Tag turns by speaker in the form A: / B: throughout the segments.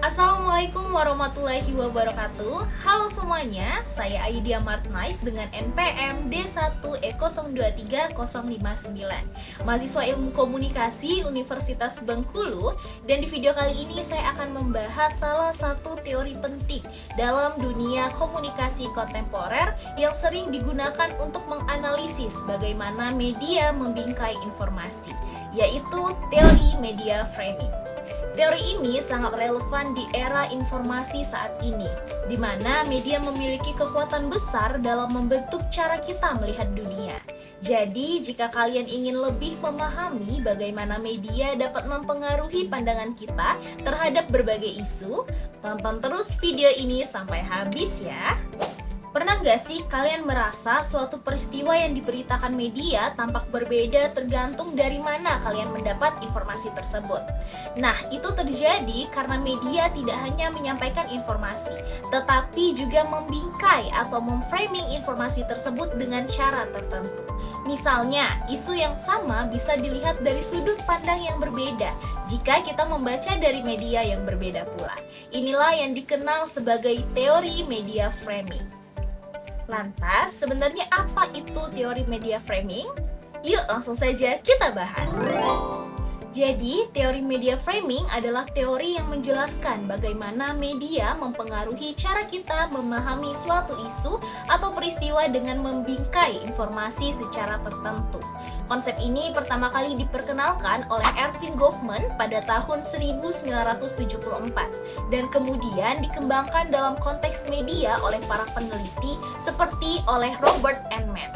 A: Assalamualaikum warahmatullahi wabarakatuh. Halo semuanya, saya Ayudhya Martnais dengan NPM D1E023059, mahasiswa Ilmu Komunikasi Universitas Bengkulu. Dan di video kali ini saya akan membahas salah satu teori penting dalam dunia komunikasi kontemporer yang sering digunakan untuk menganalisis bagaimana media membingkai informasi, yaitu teori media framing. Teori ini sangat relevan di era informasi saat ini, di mana media memiliki kekuatan besar dalam membentuk cara kita melihat dunia. Jadi, jika kalian ingin lebih memahami bagaimana media dapat mempengaruhi pandangan kita terhadap berbagai isu, tonton terus video ini sampai habis ya. Pernah gak sih kalian merasa suatu peristiwa yang diberitakan media tampak berbeda tergantung dari mana kalian mendapat informasi tersebut? Nah, itu terjadi karena media tidak hanya menyampaikan informasi, tetapi juga membingkai atau memframing informasi tersebut dengan cara tertentu. Misalnya, isu yang sama bisa dilihat dari sudut pandang yang berbeda jika kita membaca dari media yang berbeda pula. Inilah yang dikenal sebagai teori media framing. Lantas, sebenarnya apa itu teori media framing? Yuk langsung saja kita bahas. Jadi, teori media framing adalah teori yang menjelaskan bagaimana media mempengaruhi cara kita memahami suatu isu atau peristiwa dengan membingkai informasi secara tertentu. Konsep ini pertama kali diperkenalkan oleh Erving Goffman pada tahun 1974 dan kemudian dikembangkan dalam konteks media oleh para peneliti seperti oleh Robert Enman.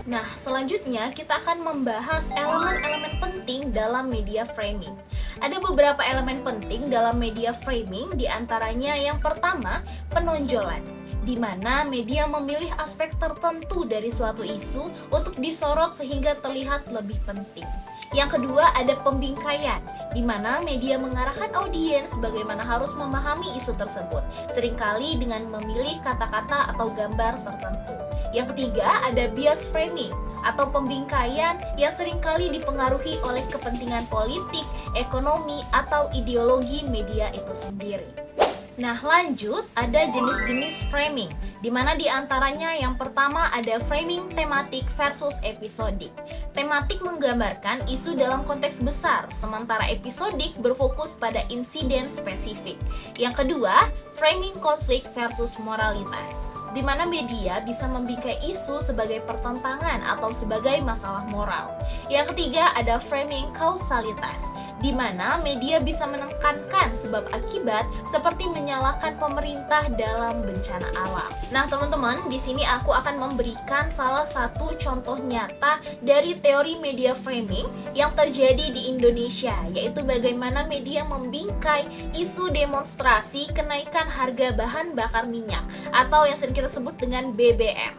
A: Nah, selanjutnya kita akan membahas elemen-elemen penting dalam media framing. Ada beberapa elemen penting dalam media framing, diantaranya yang pertama, penonjolan, di mana media memilih aspek tertentu dari suatu isu untuk disorot sehingga terlihat lebih penting. Yang kedua, ada pembingkaian, di mana media mengarahkan audiens bagaimana harus memahami isu tersebut, seringkali dengan memilih kata-kata atau gambar tertentu. Yang ketiga, ada bias framing, atau pembingkaian yang seringkali dipengaruhi oleh kepentingan politik, ekonomi, atau ideologi media itu sendiri. Nah, lanjut, ada jenis-jenis framing, di mana diantaranya yang pertama ada framing tematik versus episodik. Tematik menggambarkan isu dalam konteks besar, sementara episodik berfokus pada insiden spesifik. Yang kedua, framing konflik versus moralitas, di mana media bisa membingkai isu sebagai pertentangan atau sebagai masalah moral. Yang ketiga ada framing kausalitas, di mana media bisa menekankan sebab akibat seperti menyalahkan pemerintah dalam bencana alam. Nah, teman-teman, di sini aku akan memberikan salah satu contoh nyata dari teori media framing yang terjadi di Indonesia, yaitu bagaimana media membingkai isu demonstrasi kenaikan harga bahan bakar minyak atau yang sering kita sebut dengan BBM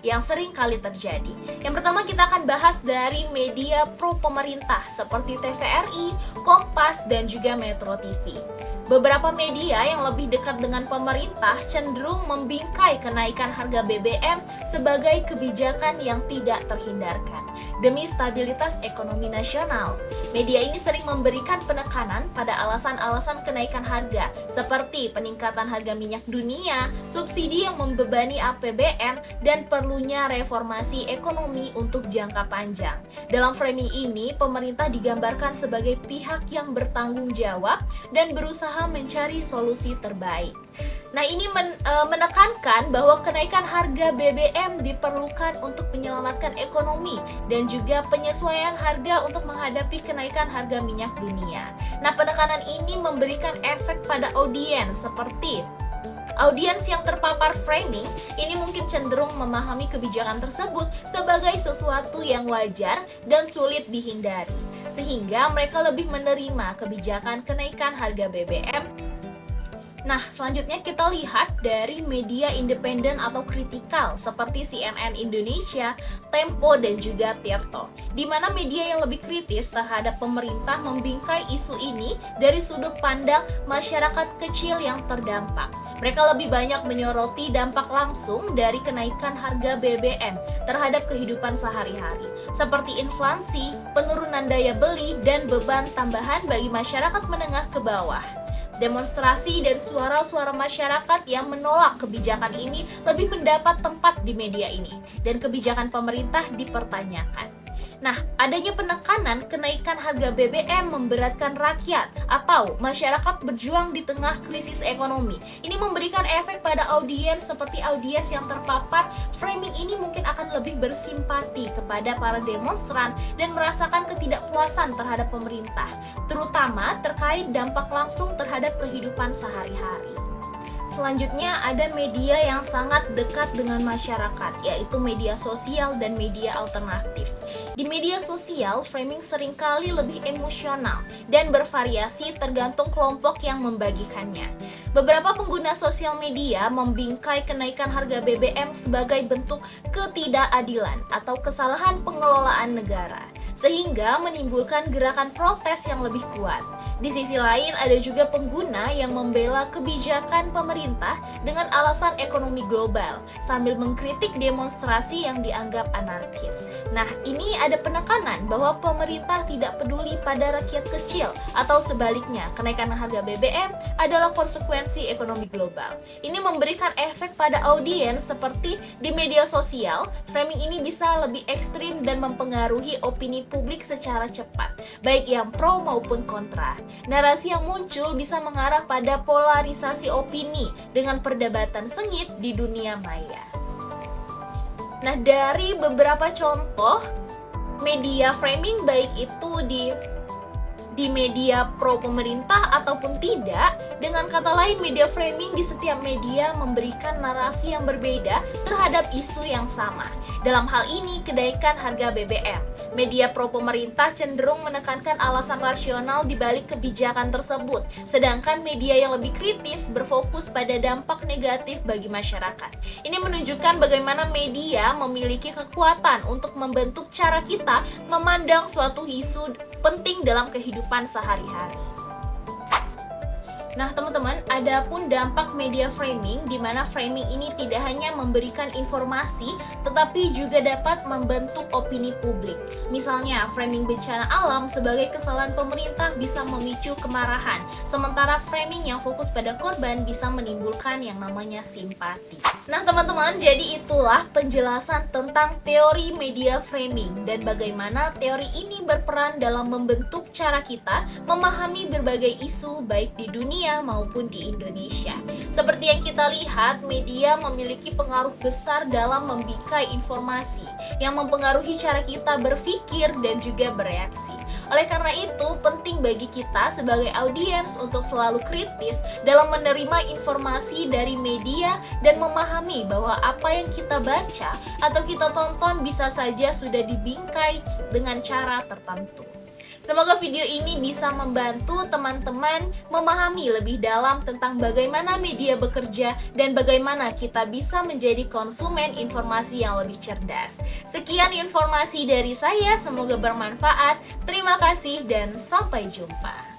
A: yang sering kali terjadi. Yang pertama kita akan bahas dari media pro pemerintah seperti TVRI, Kompas, dan juga Metro TV. Beberapa media yang lebih dekat dengan pemerintah cenderung membingkai kenaikan harga BBM sebagai kebijakan yang tidak terhindarkan demi stabilitas ekonomi nasional. Media ini sering memberikan penekanan pada alasan-alasan kenaikan harga seperti peningkatan harga minyak dunia, subsidi yang membebani APBN, dan perlunya reformasi ekonomi untuk jangka panjang. Dalam framing ini, pemerintah digambarkan sebagai pihak yang bertanggung jawab dan berusaha mencari solusi terbaik. Nah, ini menekankan bahwa kenaikan harga BBM diperlukan untuk menyelamatkan ekonomi dan juga penyesuaian harga untuk menghadapi kenaikan harga minyak dunia. Nah, penekanan ini memberikan efek pada audiens seperti audiens yang terpapar framing ini mungkin cenderung memahami kebijakan tersebut sebagai sesuatu yang wajar dan sulit dihindari, sehingga mereka lebih menerima kebijakan kenaikan harga BBM. Nah, selanjutnya kita lihat dari media independen atau kritikal seperti CNN Indonesia, Tempo, dan juga Tirto, di mana media yang lebih kritis terhadap pemerintah membingkai isu ini dari sudut pandang masyarakat kecil yang terdampak. Mereka lebih banyak menyoroti dampak langsung dari kenaikan harga BBM terhadap kehidupan sehari-hari, seperti inflasi, penurunan daya beli, dan beban tambahan bagi masyarakat menengah ke bawah. Demonstrasi dan suara-suara masyarakat yang menolak kebijakan ini lebih mendapat tempat di media ini, dan kebijakan pemerintah dipertanyakan. Nah, adanya penekanan kenaikan harga BBM memberatkan rakyat atau masyarakat berjuang di tengah krisis ekonomi. Ini memberikan efek pada audiens seperti audiens yang terpapar. Framing ini mungkin akan lebih bersimpati kepada para demonstran dan merasakan ketidakpuasan terhadap pemerintah, terutama terkait dampak langsung terhadap kehidupan sehari-hari. Selanjutnya ada media yang sangat dekat dengan masyarakat, yaitu media sosial dan media alternatif. Di media sosial, framing seringkali lebih emosional dan bervariasi tergantung kelompok yang membagikannya. Beberapa pengguna sosial media membingkai kenaikan harga BBM sebagai bentuk ketidakadilan atau kesalahan pengelolaan negara, sehingga menimbulkan gerakan protes yang lebih kuat. Di sisi lain, ada juga pengguna yang membela kebijakan pemerintah dengan alasan ekonomi global, sambil mengkritik demonstrasi yang dianggap anarkis. Nah, ini ada penekanan bahwa pemerintah tidak peduli pada rakyat kecil, atau sebaliknya, kenaikan harga BBM adalah konsekuensi ekonomi global. Ini memberikan efek pada audiens seperti di media sosial. Framing ini bisa lebih ekstrim dan mempengaruhi opini publik secara cepat, baik yang pro maupun kontra. Narasi yang muncul bisa mengarah pada polarisasi opini dengan perdebatan sengit di dunia maya. Nah, dari beberapa contoh media framing, baik itu di media pro pemerintah ataupun tidak, dengan kata lain media framing di setiap media memberikan narasi yang berbeda terhadap isu yang sama. Dalam hal ini, kenaikan harga BBM. Media pro pemerintah cenderung menekankan alasan rasional di balik kebijakan tersebut, sedangkan media yang lebih kritis berfokus pada dampak negatif bagi masyarakat. Ini menunjukkan bagaimana media memiliki kekuatan untuk membentuk cara kita memandang suatu isu penting dalam kehidupan sehari-hari. Nah, teman-teman, ada pun dampak media framing, di mana framing ini tidak hanya memberikan informasi, tetapi juga dapat membentuk opini publik. Misalnya, framing bencana alam sebagai kesalahan pemerintah bisa memicu kemarahan, sementara framing yang fokus pada korban bisa menimbulkan yang namanya simpati. Nah, teman-teman, jadi itulah penjelasan tentang teori media framing dan bagaimana teori ini berperan dalam membentuk cara kita memahami berbagai isu baik di dunia maupun di Indonesia. Seperti yang kita lihat, media memiliki pengaruh besar dalam membingkai informasi yang mempengaruhi cara kita berpikir dan juga bereaksi. Oleh karena itu, penting bagi kita sebagai audiens untuk selalu kritis dalam menerima informasi dari media dan memahami bahwa apa yang kita baca atau kita tonton bisa saja sudah dibingkai dengan cara tertentu. Semoga video ini bisa membantu teman-teman memahami lebih dalam tentang bagaimana media bekerja dan bagaimana kita bisa menjadi konsumen informasi yang lebih cerdas. Sekian informasi dari saya, semoga bermanfaat. Terima kasih dan sampai jumpa.